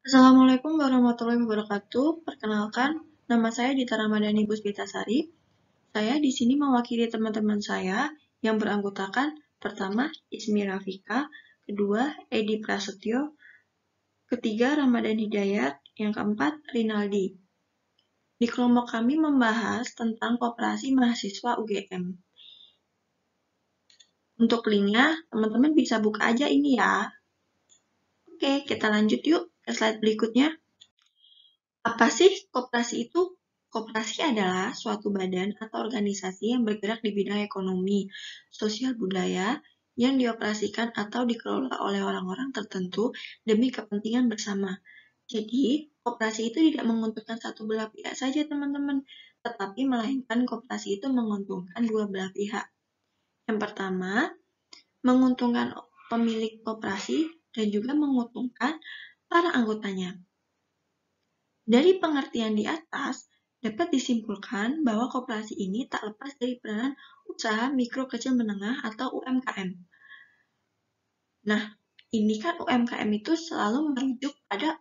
Assalamualaikum warahmatullahi wabarakatuh. Perkenalkan, nama saya Dita Ramadhani Puspitasari. Saya di sini mewakili teman-teman saya yang beranggotakan pertama Ismi Rafika, kedua Edi Prasetyo, ketiga Ramadan Hidayat, yang keempat Rinaldi. Di kelompok kami membahas tentang Koperasi Mahasiswa UGM. Untuk linknya, teman-teman bisa buka aja ini ya. Oke, kita lanjut yuk ke slide berikutnya. Apa sih koperasi itu? Koperasi adalah suatu badan atau organisasi yang bergerak di bidang ekonomi, sosial budaya, yang dioperasikan atau dikelola oleh orang-orang tertentu demi kepentingan bersama. Jadi, koperasi itu tidak menguntungkan satu belah pihak saja, teman-teman, tetapi melainkan koperasi itu menguntungkan dua belah pihak. Yang pertama, menguntungkan pemilik koperasi dan juga menguntungkan para anggotanya. Dari pengertian di atas, dapat disimpulkan bahwa koperasi ini tak lepas dari peranan usaha mikro kecil menengah atau UMKM. Nah, ini kan UMKM itu selalu merujuk pada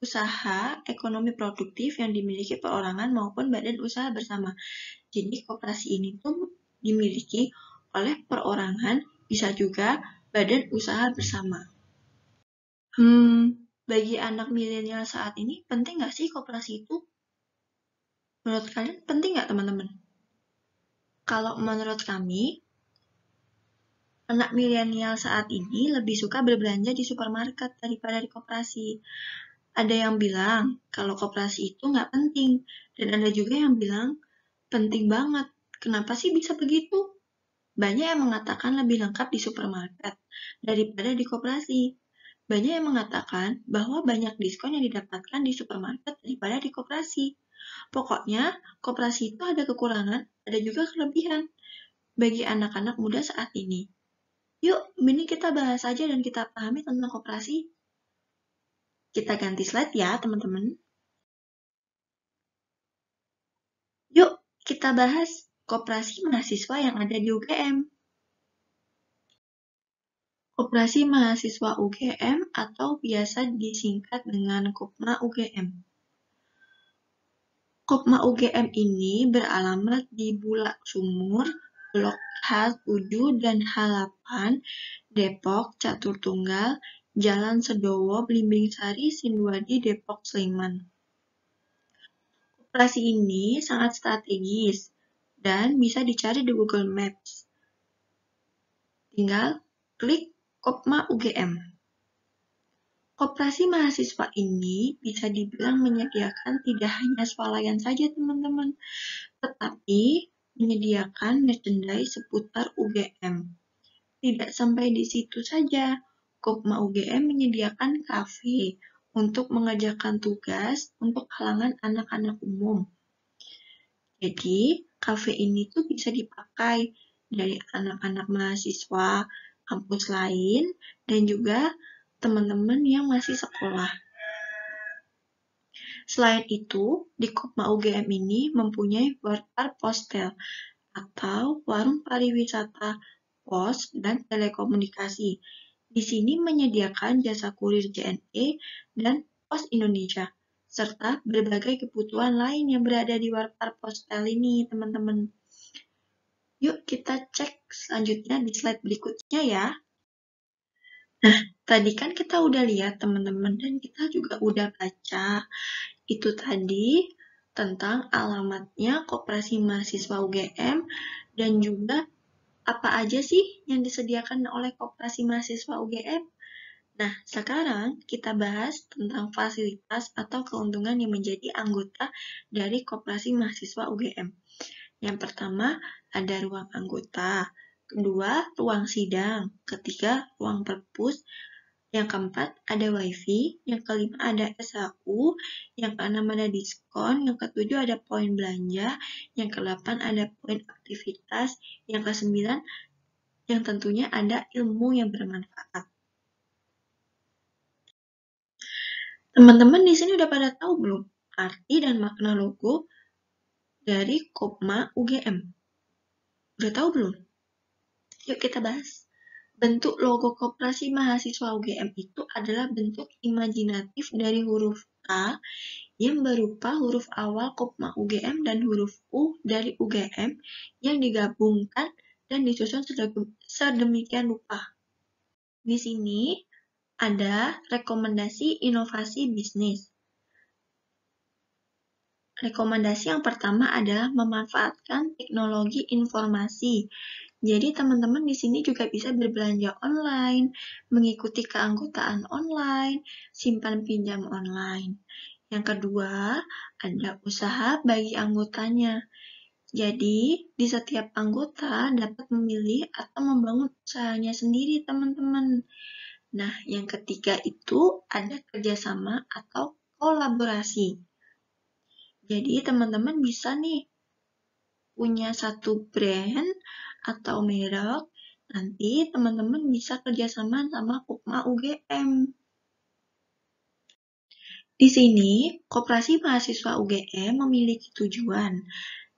usaha ekonomi produktif yang dimiliki perorangan maupun badan usaha bersama. Jadi koperasi ini tuh dimiliki oleh perorangan, bisa juga badan usaha bersama. Bagi anak milenial saat ini, penting nggak sih koperasi itu? Menurut kalian penting nggak, teman-teman? Kalau menurut kami, anak milenial saat ini lebih suka berbelanja di supermarket daripada di koperasi. Ada yang bilang kalau koperasi itu nggak penting, dan ada juga yang bilang penting banget. Kenapa sih bisa begitu? Banyak yang mengatakan lebih lengkap di supermarket daripada di koperasi. Banyak yang mengatakan bahwa banyak diskon yang didapatkan di supermarket daripada di koperasi. Pokoknya, koperasi itu ada kekurangan, ada juga kelebihan bagi anak-anak muda saat ini. Yuk, ini kita bahas aja dan kita pahami tentang koperasi. Kita ganti slide ya, teman-teman. Yuk, kita bahas koperasi mahasiswa yang ada di UGM. Koperasi Mahasiswa UGM atau biasa disingkat dengan Kopma UGM. Kopma UGM ini beralamat di Bulak Sumur, Blok H7 dan H8, Depok, Catur Tunggal, Jalan Sedowo, Blimbing Sari, Sinduadi, Depok, Sleman. Koperasi ini sangat strategis dan bisa dicari di Google Maps. Tinggal klik Kopma UGM. Koperasi mahasiswa ini bisa dibilang menyediakan tidak hanya swalayan saja, teman-teman, tetapi menyediakan merchandise seputar UGM. Tidak sampai di situ saja, Kopma UGM menyediakan kafe untuk mengerjakan tugas untuk kalangan anak-anak umum. Jadi, kafe ini tuh bisa dipakai dari anak-anak mahasiswa kampus lain dan juga teman-teman yang masih sekolah. Selain itu, di Kopma UGM ini mempunyai warung postel atau warung pariwisata, pos, dan telekomunikasi. Di sini menyediakan jasa kurir JNE dan Pos Indonesia, serta berbagai kebutuhan lain yang berada di warung postel ini, teman-teman. Yuk kita cek selanjutnya di slide berikutnya ya. Nah, tadi kan kita udah lihat, teman-teman, dan kita juga udah baca itu tadi tentang alamatnya Koperasi Mahasiswa UGM dan juga apa aja sih yang disediakan oleh Koperasi Mahasiswa UGM. Nah, sekarang kita bahas tentang fasilitas atau keuntungan yang menjadi anggota dari Koperasi Mahasiswa UGM. Yang pertama, ada ruang anggota. Kedua, ruang sidang. Ketiga, ruang perpus. Yang keempat, ada wifi. Yang kelima, ada SHU. Yang keenam, ada diskon. Yang ketujuh, ada poin belanja. Yang kedelapan, ada poin aktivitas. Yang kesembilan, yang tentunya ada ilmu yang bermanfaat. Teman-teman di sini udah pada tahu belum arti dan makna logo dari Kopma UGM? Udah tahu belum? Yuk kita bahas. Bentuk logo Koperasi Mahasiswa UGM itu adalah bentuk imajinatif dari huruf K yang berupa huruf awal Kopma UGM dan huruf U dari UGM yang digabungkan dan disusun sedemikian rupa. Di sini ada rekomendasi inovasi bisnis. Rekomendasi yang pertama adalah memanfaatkan teknologi informasi. Jadi teman-teman di sini juga bisa berbelanja online, mengikuti keanggotaan online, simpan pinjam online. Yang kedua, ada usaha bagi anggotanya. Jadi, di setiap anggota dapat memilih atau membangun usahanya sendiri, teman-teman. Nah, yang ketiga itu ada kerjasama atau kolaborasi. Jadi, teman-teman bisa nih punya satu brand atau merek, nanti teman-teman bisa kerjasama sama Kopma UGM. Di sini, Koperasi Mahasiswa UGM memiliki tujuan.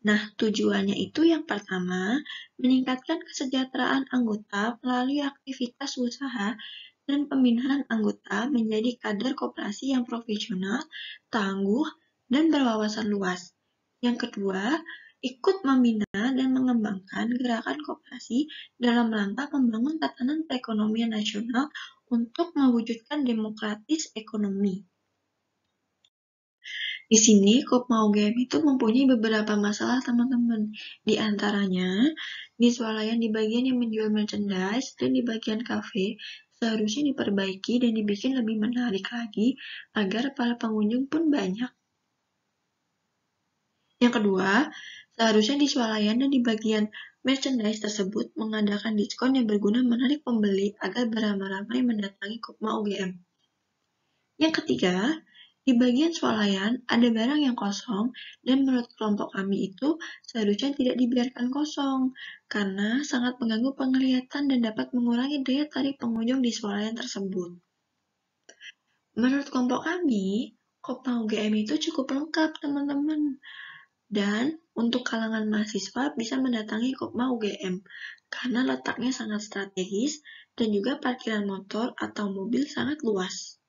Nah, tujuannya itu yang pertama, meningkatkan kesejahteraan anggota melalui aktivitas usaha dan pembinaan anggota menjadi kader koperasi yang profesional, tangguh, dan berwawasan luas. Yang kedua, ikut membina dan mengembangkan gerakan koperasi dalam rangka membangun tatanan perekonomian nasional untuk mewujudkan demokratis ekonomi. Di sini, Kopma UGM itu mempunyai beberapa masalah, teman-teman. Di antaranya, di swalayan di bagian yang menjual merchandise dan di bagian kafe seharusnya diperbaiki dan dibikin lebih menarik lagi agar para pengunjung pun banyak. Yang kedua, seharusnya di swalayan dan di bagian merchandise tersebut mengadakan diskon yang berguna menarik pembeli agar beramai-ramai mendatangi Kopma UGM. Yang ketiga, di bagian swalayan ada barang yang kosong dan menurut kelompok kami itu seharusnya tidak dibiarkan kosong karena sangat mengganggu penglihatan dan dapat mengurangi daya tarik pengunjung di swalayan tersebut. Menurut kelompok kami, Kopma UGM itu cukup lengkap, teman-teman. Dan untuk kalangan mahasiswa bisa mendatangi Kopma UGM karena letaknya sangat strategis dan juga parkiran motor atau mobil sangat luas.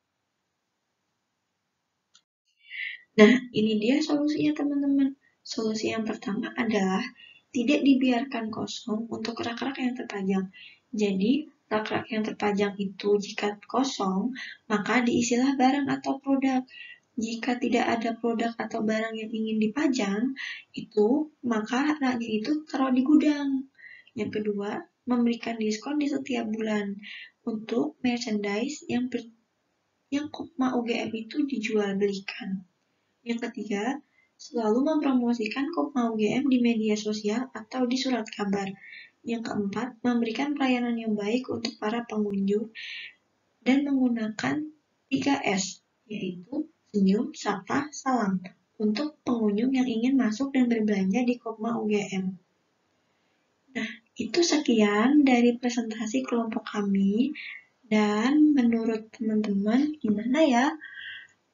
Nah, ini dia solusinya, teman-teman. Solusi yang pertama adalah tidak dibiarkan kosong untuk rak-rak yang terpajang. Jadi, rak-rak yang terpajang itu jika kosong, maka diisilah barang atau produk. Jika tidak ada produk atau barang yang ingin dipajang, maka raknya itu taruh di gudang. Yang kedua, memberikan diskon di setiap bulan untuk merchandise yang Kopma UGM itu dijual belikan. Yang ketiga, selalu mempromosikan Kopma UGM di media sosial atau di surat kabar. Yang keempat, memberikan pelayanan yang baik untuk para pengunjung dan menggunakan 3S, yaitu senyum, sapa, salam, untuk pengunjung yang ingin masuk dan berbelanja di Kopma UGM. Nah, itu sekian dari presentasi kelompok kami, dan menurut teman-teman gimana ya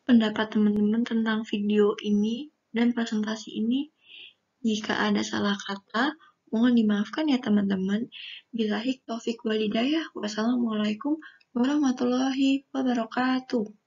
pendapat teman-teman tentang video ini dan presentasi ini? Jika ada salah kata, mohon dimaafkan ya teman-teman. Billahi taufik walhidayah. Wassalamualaikum warahmatullahi wabarakatuh.